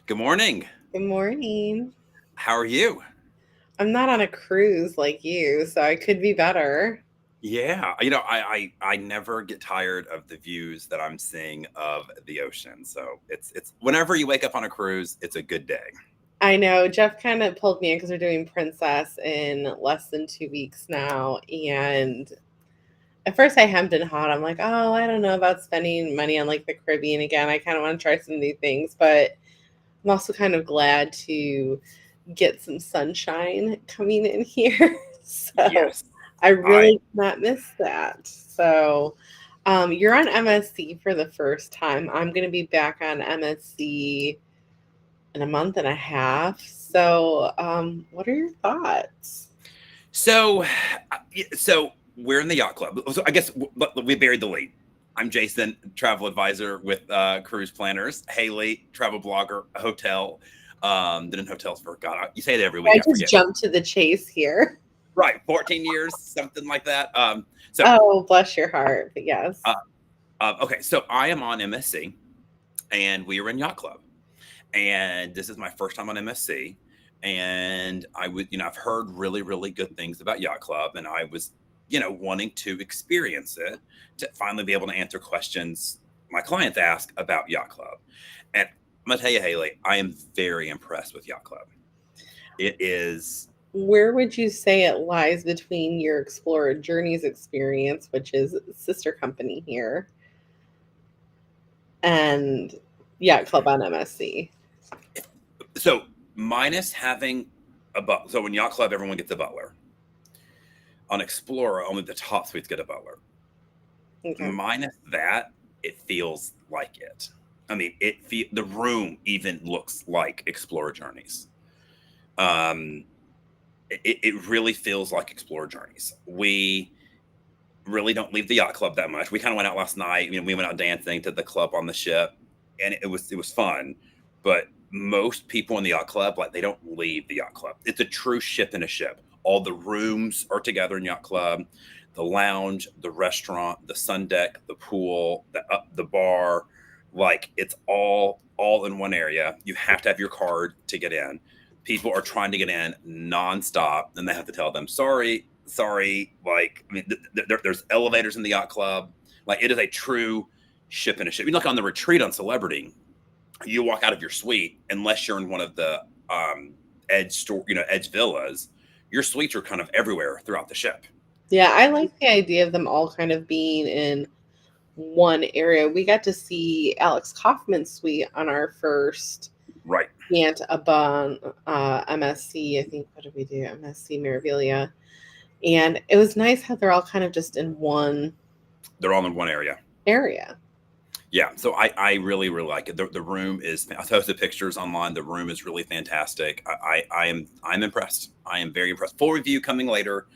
Good morning. Good morning. How are you? I'm not on a cruise like you, so I could be better. Yeah, I never get tired of the views that I'm seeing of the ocean. So it's whenever you wake up on a cruise, it's a good day. I know Jeff kind of pulled me in because we're doing Princess in less than 2 weeks now. And at first I hemmed and hawed. I'm like, oh, I don't know about spending money on like the Caribbean again. I kind of want to try some new things, but I'm also kind of glad to get some sunshine coming in here. So Yes, I I really not miss that. So you're on MSC for the first time. I'm going to be back on MSC in a month and a half. So what are your thoughts? so so we're in the yacht club. So I guess we buried the lead. I'm Jason, travel advisor with Cruise Planners. Haley, travel blogger, hotel. Been in hotels for God. You say it every week. I I just forget. jumped to the chase here. Right, 14 years, something like that. So Oh, bless your heart. But yes. uh, okay, so I am on MSC, and we are in yacht club, and this is my first time on MSC, and I would, I've heard really, really good things about yacht club, and I was, wanting to experience it to finally be able to answer questions my clients ask about yacht club. And I'm gonna tell you, Haley, I am very impressed with yacht club. It is Where would you say it lies between your Explorer Journeys experience, which is sister company here, and Yacht Club on MSC? so minus having a but. So in yacht club, everyone gets a butler. On Explorer, only the top suites get a butler. Okay. Minus that, it feels like it. I mean, the room even looks like Explorer Journeys. Um, it really feels like Explorer Journeys. We really don't leave the yacht club that much. We kind of went out last night. We went out dancing to the club on the ship, and it was fun. But most people in the yacht club, like, they don't leave the yacht club. It's a true ship in a ship. All the rooms are together in yacht club. The lounge, the restaurant, the sun deck, the pool, the bar, like, it's all in one area. You have to have your card to get in. People are trying to get in nonstop, and they have to tell them, sorry. Like, I mean, there's elevators in the yacht club. Like, it is a true ship in a ship. You look on the retreat on Celebrity, you walk out of your suite, unless you're in one of the Edge villas. Your suites are kind of everywhere throughout the ship. Yeah, I like the idea of them all kind of being in one area. We got to see Alex Kaufman's suite on our first Right. Gant Abon MSC. I think, what did we do? MSC Mirabilia. And it was nice how they're all kind of just in one They're all in one area. area. Yeah, so I really, really like it. The room is. I posted pictures online. The room is really fantastic. I'm impressed. I am very impressed. Full review coming later,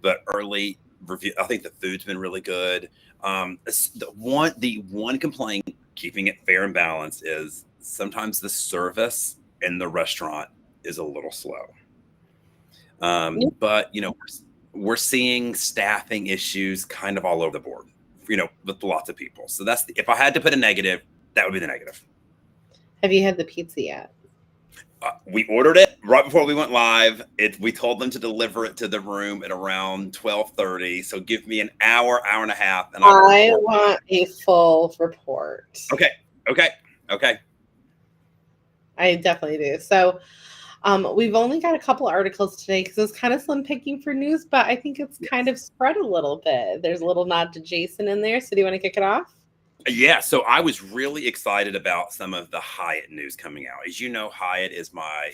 but early review. I think the food's been really good. The one complaint, keeping it fair and balanced, is sometimes the service in the restaurant is a little slow. But we're seeing staffing issues kind of all over the board. With lots of people. So if I had to put a negative, that would be the negative. Have you had the pizza yet? We ordered it right before we went live. We told them to deliver it to the room at around 12:30. So give me an hour and a half, and I will I report. want a full report. Okay, okay, okay. I definitely do. So, we've only got a couple articles today because it's kind of slim picking for news, but I think it's kind Yes. of spread a little bit. There's a little nod to Jason in there. So, do you want to kick it off? Yeah, so I was really excited about some of the Hyatt news coming out. As you know, Hyatt is my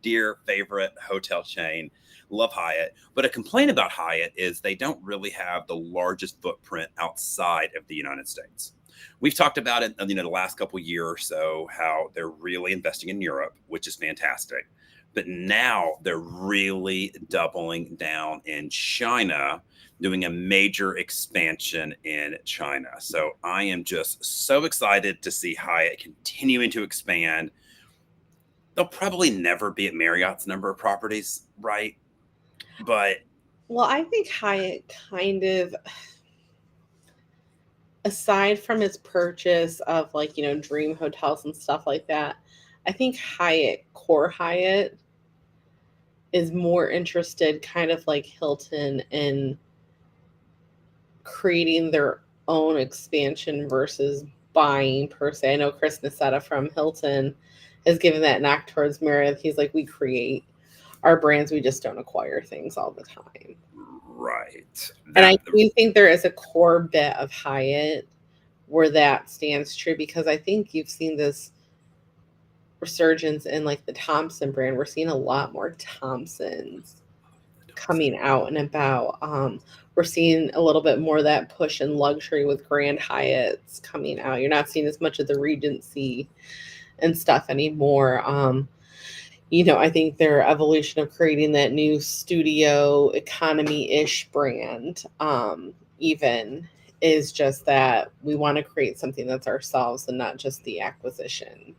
dear favorite hotel chain. Love Hyatt, but a complaint about Hyatt is they don't really have the largest footprint outside of the United States. We've talked about it, the last couple year or so, how they're really investing in Europe, which is fantastic. But now they're really doubling down in China, doing a major expansion in China. So I am just so excited to see Hyatt continuing to expand. They'll probably never be at Marriott's number of properties, right? But Well, I think Hyatt kind of aside from its purchase of like, dream hotels and stuff like that, I think Core Hyatt is more interested, kind of like Hilton, in creating their own expansion versus buying per se. I know Chris Nassetta from Hilton has given that knock towards Marriott. He's like, we create our brands, we just don't acquire things all the time. Right. And I do think there is a core bit of Hyatt where that stands true, because I think you've seen this resurgence in like the Thompson brand. We're seeing a lot more Thompsons coming out and about. We're seeing a little bit more of that push in luxury with Grand Hyatts coming out. You're not seeing as much of the Regency and stuff anymore. I think their evolution of creating that new studio economy-ish brand, even, is just that we want to create something that's ourselves and not just the acquisition.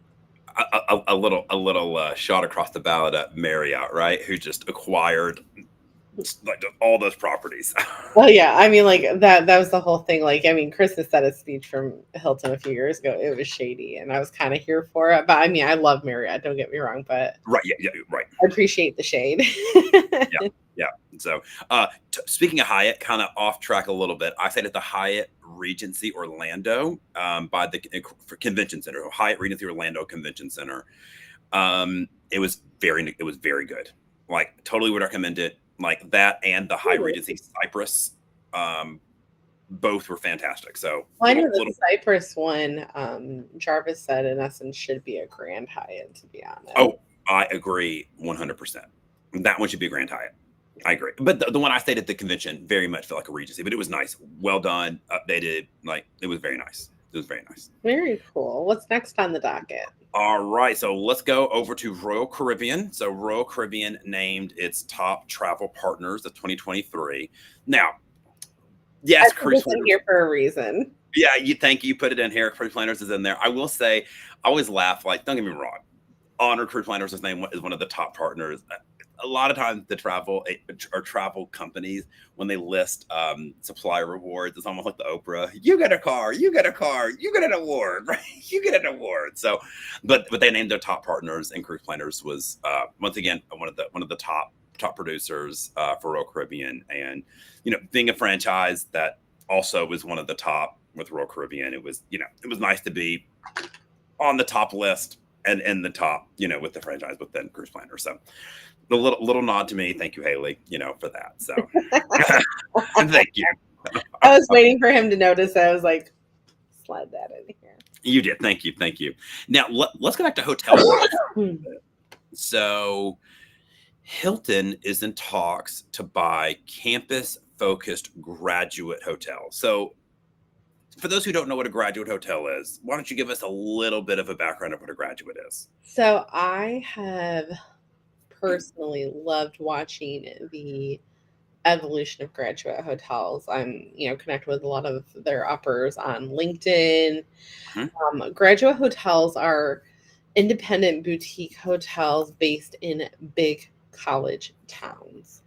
A little shot across the bow at Marriott, right? Who just acquired like all those properties. Well, yeah, I mean, like that was the whole thing. Like, I mean, Chris has said a speech from Hilton a few years ago. It was shady, and I was kind of here for it. But I mean, I love Marriott, don't get me wrong, but Right, yeah, right. I appreciate the shade. Yeah. So, speaking of Hyatt, kind of off track a little bit. I stayed at the Hyatt Regency Orlando, by the convention center, Hyatt Regency Orlando Convention Center. It was very good. Like, totally would recommend it. Like that and the Hyatt Regency Cyprus, both were fantastic. So, well, I know the Cyprus one, Jarvis said, in essence, should be a Grand Hyatt, to be honest. Oh, I agree 100%. That one should be a Grand Hyatt. I agree. But the one I stayed at the convention very much felt like a Regency, but it was nice. Well done, updated. Like, it was very nice. It was very nice. Very cool. What's next on the docket? All right. So let's go over to Royal Caribbean. So Royal Caribbean named its top travel partners of 2023. Now, yes, Chris is here for a reason. Yeah, you put it in here. Cruise Planners is in there. I will say, I always laugh. Like, don't get me wrong. Honor Cruise Planners' name is one of the top partners. A lot of times the travel companies, when they list supplier rewards, it's almost like the Oprah. You get a car, you get an award, right? You get an award. So, but they named their top partners, and Cruise Planners was once again one of the top producers for Royal Caribbean, and being a franchise that also was one of the top with Royal Caribbean, it was nice to be on the top list and in the top with the franchise within Cruise Planners. So. A little nod to me. Thank you, Haley, for that. So thank you. I was waiting for him to notice. I was like, slide that in here. You did. Thank you. Now, let's go back to hotels. So Hilton is in talks to buy campus-focused graduate hotels. So for those who don't know what a graduate hotel is, why don't you give us a little bit of a background of what a graduate is? So I have personally loved watching the evolution of graduate hotels. I'm connected with a lot of their uppers on LinkedIn. Graduate hotels are independent boutique hotels based in big college towns.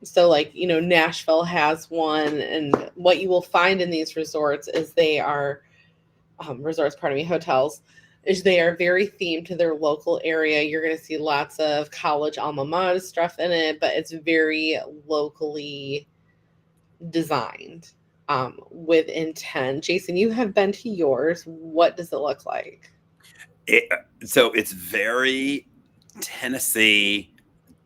So like Nashville has one, and what you will find in these resorts is they are hotels, is they are very themed to their local area. You're going to see lots of college alma mater stuff in it, but it's very locally designed with intent. Jason, you have been to yours. What does it look like? So it's very Tennessee,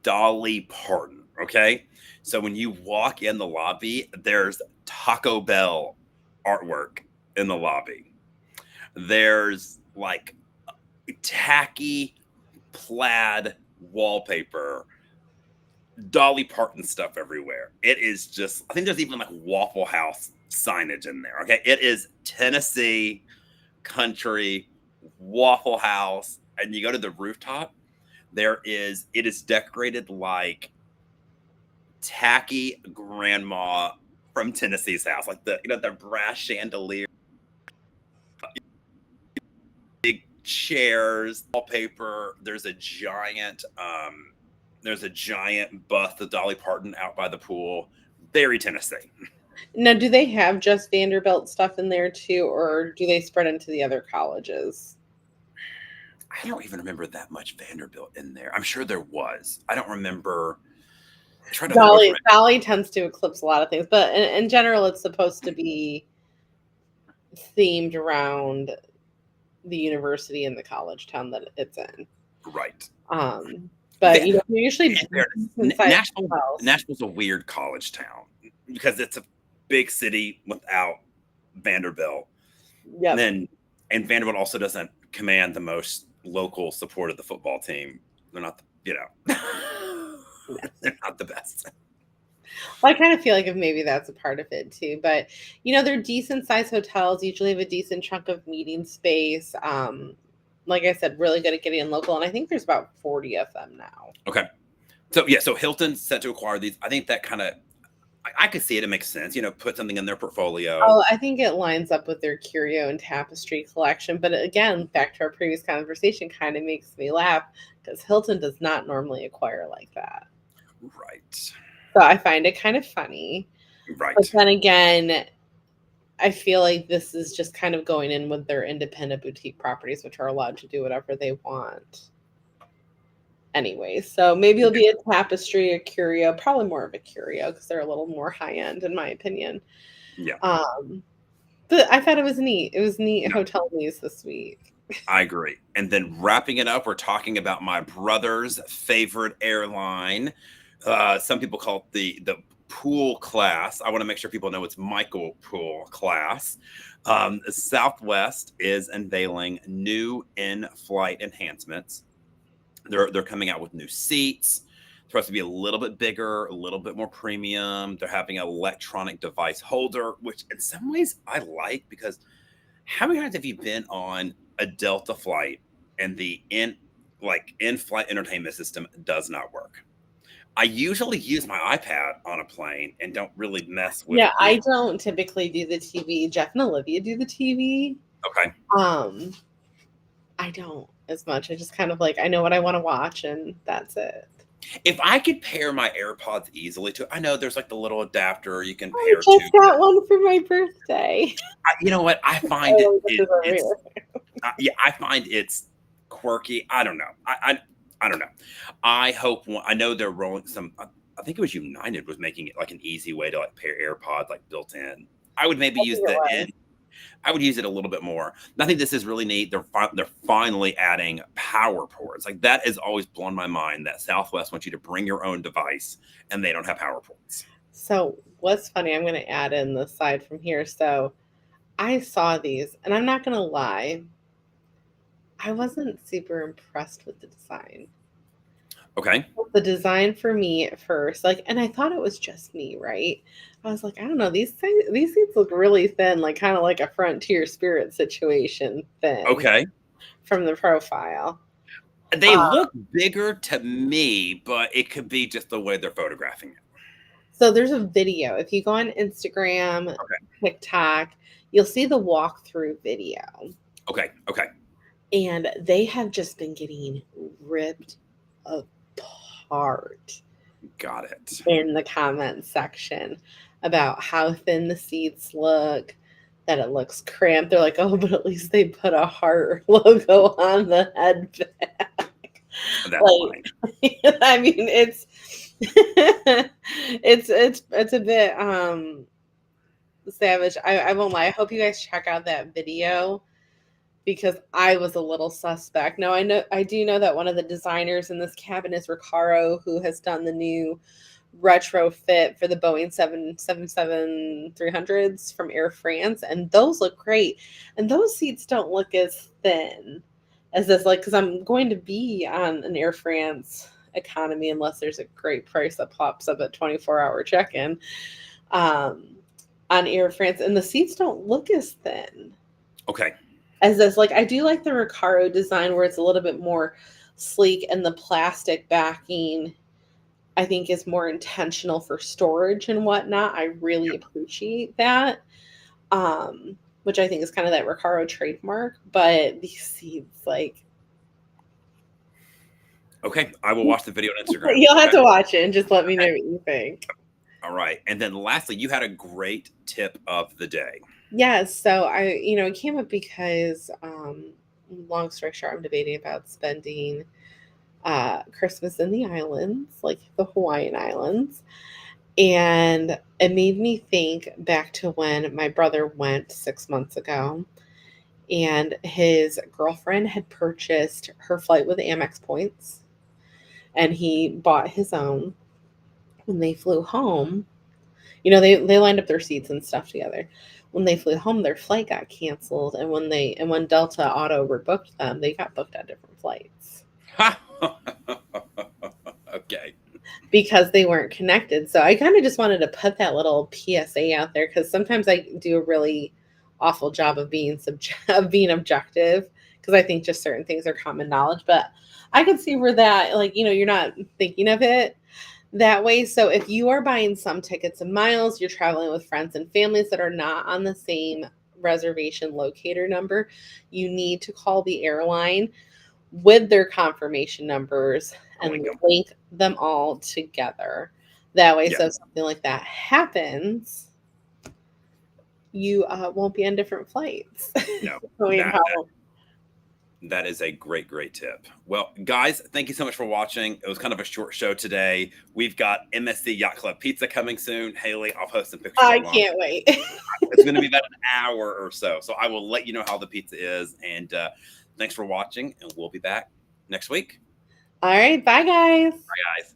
Dolly Parton. Okay. So when you walk in the lobby, there's Taco Bell artwork in the lobby. There's like tacky plaid wallpaper, Dolly Parton stuff everywhere. It is just, I think there's even like Waffle House signage in there. Okay. It is Tennessee country Waffle House. And you go to the rooftop, it is decorated like tacky grandma from Tennessee's house, like the brass chandelier, big chairs, wallpaper. There's a giant bust of Dolly Parton out by the pool. Very Tennessee. Now, do they have just Vanderbilt stuff in there too, or do they spread into the other colleges? I don't even remember that much Vanderbilt in there. I'm sure there was. I don't remember. I try to throw from it. Dolly tends to eclipse a lot of things, but in general, it's supposed to be themed around the university and the college town that it's in. Right. But you know, usually Nashville's a weird college town because it's a big city without Vanderbilt. Yeah. And Vanderbilt also doesn't command the most local support of the football team. They're not, they're not the best. Well, I kind of feel like if maybe that's a part of it too, but you know, they're decent sized hotels, usually have a decent chunk of meeting space. Like I said, really good at getting in local, and I think there's about 40 of them now. Okay. So Hilton's set to acquire these. I think that kind of, I could see it. It makes sense. Put something in their portfolio. Oh, I think it lines up with their curio and tapestry collection. But again, back to our previous conversation, kind of makes me laugh because Hilton does not normally acquire like that. Right. So I find it kind of funny. Right. But then again, I feel like this is just kind of going in with their independent boutique properties, which are allowed to do whatever they want. Anyway, so maybe it'll be a tapestry, a curio, probably more of a curio because they're a little more high end, in my opinion. Yeah. But I thought it was neat. It was neat hotel news this week. I agree. And then wrapping it up, we're talking about my brother's favorite airline. Some people call it the Pool class. I want to make sure people know it's Michael Pool class. Southwest is unveiling new in-flight enhancements. They're coming out with new seats. It's supposed to be a little bit bigger, a little bit more premium. They're having an electronic device holder, which in some ways I like because how many times have you been on a Delta flight and the in-flight entertainment system does not work? I usually use my iPad on a plane and don't really mess with. Yeah, I don't typically do the TV. Jeff and Olivia do the TV. Okay. I don't as much. I just kind of I know what I want to watch and that's it. If I could pair my AirPods easily to, I know there's the little adapter you can pair to. I just got one for my birthday. You know what? I find I find it's quirky. I don't know. I don't know. I hope I know they're rolling some. I think it was United was making it an easy way to pair AirPods built in. I would maybe use the in. I would use it a little bit more. I think this is really neat. They're finally adding power ports. That has always blown my mind that Southwest wants you to bring your own device and they don't have power ports. So what's funny, I'm going to add in the side from here. So I saw these and I'm not going to lie. I wasn't super impressed with the design. Okay. The design for me at first, and I thought it was just me, right? I was I don't know, these seats look really thin, kind of like a Frontier Spirit situation thin. Okay. From the profile. They look bigger to me, but it could be just the way they're photographing it. So there's a video. If you go on Instagram, TikTok, you'll see the walkthrough video. Okay. And they have just been getting ripped apart. Got it. In the comment section about how thin the seats look, that it looks cramped. They're oh, but at least they put a heart logo on the headband. I mean, it's it's a bit savage. I won't lie. I hope you guys check out that video because I was a little suspect. Now I do know that one of the designers in this cabin is Recaro, who has done the new retrofit for the Boeing 777-300s from Air France, and those look great. And those seats don't look as thin as this, because I'm going to be on an Air France economy unless there's a great price that pops up at 24-hour check-in on Air France, and the seats don't look as thin. Okay. As this, I do like the Recaro design where it's a little bit more sleek, and the plastic backing I think is more intentional for storage and whatnot. I really appreciate that, which I think is kind of that Recaro trademark. But these seats, okay, I will watch the video on Instagram. You'll have to watch it and just let me know what you think. All right. And then lastly, you had a great tip of the day. Yes, so it came up because, long story short, I'm debating about spending Christmas in the islands, like the Hawaiian Islands. And it made me think back to when my brother went 6 months ago, and his girlfriend had purchased her flight with Amex points, and he bought his own. When they flew home, they lined up their seats and stuff together. When they flew home, their flight got canceled, and when Delta Auto rebooked them, they got booked on different flights Okay. because they weren't connected. So I kind of just wanted to put that little PSA out there, because sometimes I do a really awful job of being objective, because I think just certain things are common knowledge. But I could see where that, like, you're not thinking of it that way. So if you are buying some tickets and miles, you're traveling with friends and families that are not on the same reservation locator number, you need to call the airline with their confirmation numbers Oh, and link them all together. That way, yeah. so if something like that happens, you won't be on different flights. No, Going that, home. that is a great tip. Well, guys, thank you so much for watching. It was kind of a short show today. We've got MSC Yacht Club Pizza coming soon. Haley, I'll post some pictures I online. can't wait. It's going to be about an hour or so. So I will let you know how the pizza is. And thanks for watching, and we'll be back next week. All right. Bye, guys. Bye, guys.